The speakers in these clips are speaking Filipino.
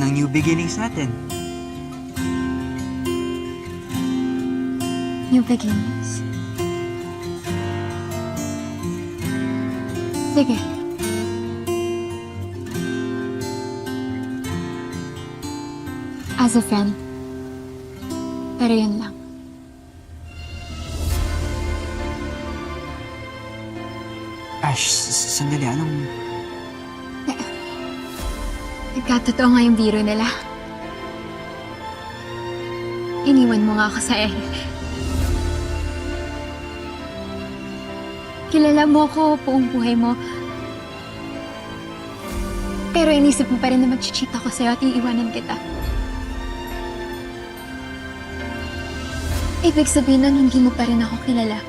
ng new beginnings natin. New beginnings. Sige. As a friend. Pero yun lang. Ash, sandali, anong... Nagkatotoo nga yung biro nila. Iniwan mo nga ako sa Kilala mo ko buong buhay mo. Pero inisip mo pa rin na mag-cheat ako sa'yo at iiwanan kita. Ibig sabihin nun, hindi mo pa rin ako kilala.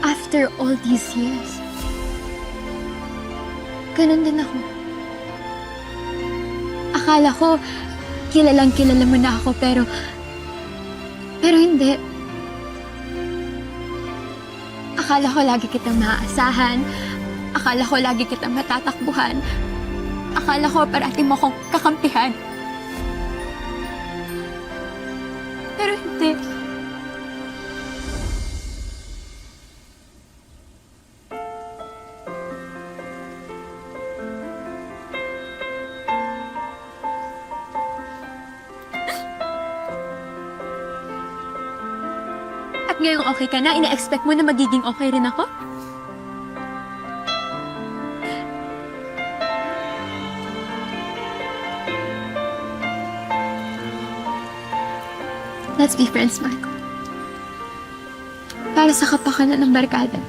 After all these years. Ganun din ako. Akala ko, kilalang kilala mo na ako, pero hindi. Akala ko lagi kitang maaasahan. Akala ko lagi kitang matatakbuhan. Akala ko parati mo akong kakampihan. Pero hindi. At ngayong okay ka na, ina-expect mo na magiging okay rin ako? Let's be friends, Marco. Para sa kapakanan ng barkada.